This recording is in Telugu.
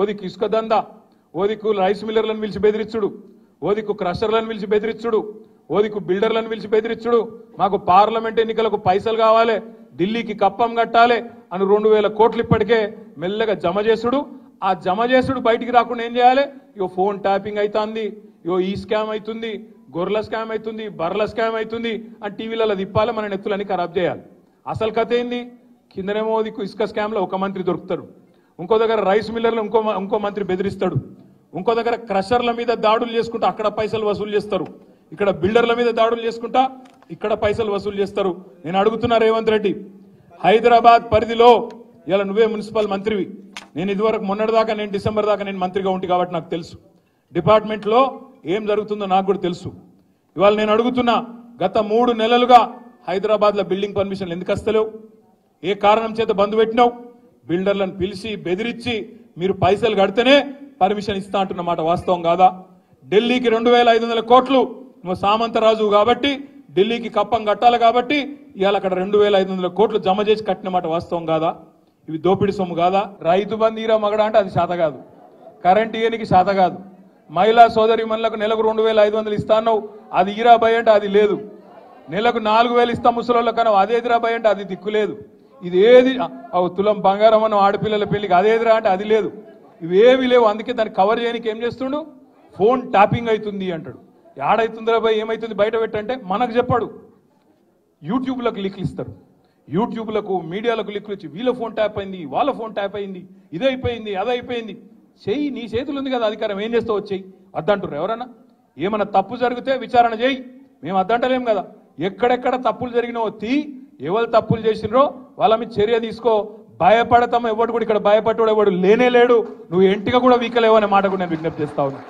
ఓదికు ఇసుక దందా, ఓదికు రైస్ మిల్లర్లను పిలిచి బెదిరించుడు, ఓదికు క్రషర్లను పిలిచి బెదిరించుడు, ఓదికు బిల్డర్లను పిలిచి బెదిరించుడు, మాకు పార్లమెంట్ ఎన్నికలకు పైసలు కావాలి, ఢిల్లీకి కప్పం కట్టాలి అని 2000 కోట్లు ఇప్పటికే మెల్లగా జమ చేసుడు. ఆ జమ చేసుడు బయటికి రాకుండా ఏం చేయాలి? ఇగో ఫోన్ ట్యాపింగ్ అవుతుంది, ఇగో ఈ స్కామ్ అవుతుంది, గొర్రెల స్కామ్ అవుతుంది, బర్రెల స్కామ్ అవుతుంది అని టీవీలలో తిప్పాలి, మన నెత్తులని ఖరాబ్ చేయాలి. అసలు కథ ఏంది? కిందనేమో ఇసుక స్కామ్లో ఒక మంత్రి దొరుకుతాడు, ఇంకో దగ్గర రైస్ మిల్లర్లు ఇంకో మంత్రి బెదిరిస్తాడు, ఇంకో దగ్గర క్రషర్ల మీద దాడులు చేసుకుంటా అక్కడ పైసలు వసూలు చేస్తారు, ఇక్కడ బిల్డర్ల మీద దాడులు చేసుకుంటా ఇక్కడ పైసలు వసూలు చేస్తారు. నేను అడుగుతున్నా రేవంత్ రెడ్డి, హైదరాబాద్ పరిధిలో ఇలా నువ్వే మున్సిపల్ మంత్రివి, నేను ఇదివరకు మొన్నటిదాకా నేను డిసెంబర్ దాకా నేను మంత్రిగా ఉంటి కాబట్టి నాకు తెలుసు డిపార్ట్మెంట్లో ఏం జరుగుతుందో నాకు కూడా తెలుసు. ఇవాళ నేను అడుగుతున్నా, గత 3 నెలలుగా హైదరాబాద్లో బిల్డింగ్ పర్మిషన్లు ఎందుకు వస్తలేవు? ఏ కారణం చేత బంద్ పెట్టినావు? బిల్డర్లను పిలిచి బెదిరించి మీరు పైసలు కడితేనే పర్మిషన్ ఇస్తా అంటున్న మాట వాస్తవం కాదా? ఢిల్లీకి 2500 కోట్లు నువ్వు సామంతరాజు కాబట్టి ఢిల్లీకి కప్పం కట్టాలి కాబట్టి ఇవాళ అక్కడ 2500 కోట్లు జమ చేసి కట్టిన మాట వాస్తవం కాదా? ఇవి దోపిడి సొమ్ము కాదా? రైతు బంధు ఈరా మగడ అంటే అది శాత కాదు, కరెంట్ ఇయనికి శాత కాదు, మహిళా సోదరి మనులకు నెలకు 2500 ఇస్తాన్నావు, అది ఈరా భయ అంటే అది లేదు, నెలకు 4000 ఇస్తా ముసలోళ్ళ కన్నా అదేదిరా భయ అంటే అది దిక్కులేదు, ఇది ఏది తులం బంగారం అన్న ఆడపిల్లల పెళ్లికి అదేదిరా అంటే అది లేదు, ఇవేవి లేవు. అందుకే దాన్ని కవర్ చేయడానికి ఏం చేస్తుండు? ఫోన్ ట్యాపింగ్ అవుతుంది అంటాడు. ఏడవుతుందిరా భయ్, ఏమవుతుంది బయట పెట్టంటే మనకు చెప్పాడు. యూట్యూబ్లకు లింకులు ఇస్తారు, యూట్యూబ్లకు మీడియాలకు లింకులు ఇచ్చి వీళ్ళ ఫోన్ ట్యాప్ అయింది, వాళ్ళ ఫోన్ ట్యాప్ అయింది, ఇదైపోయింది అదైపోయింది. చెయ్యి, నీ చేతులు ఉంది కదా అధికారం, ఏం చేస్తావు వచ్చేయి వద్దంటారు ఎవరన్నా? ఏమన్నా తప్పు జరిగితే విచారణ చేయి, మేము వద్దంటలేం కదా. ఎక్కడెక్కడ తప్పులు జరిగినావో ఎవరు తప్పులు చేసినరో వాళ్ళ మీద చర్య తీసుకో. భయపడతాం, ఎవడు కూడా ఇక్కడ భయపడ్డాడు ఎవడు లేనే లేడు, నువ్వు ఎంటిగా కూడా వీకలేవు అనే మాట కూడా నేను విజ్ఞప్తి చేస్తా ఉన్నా.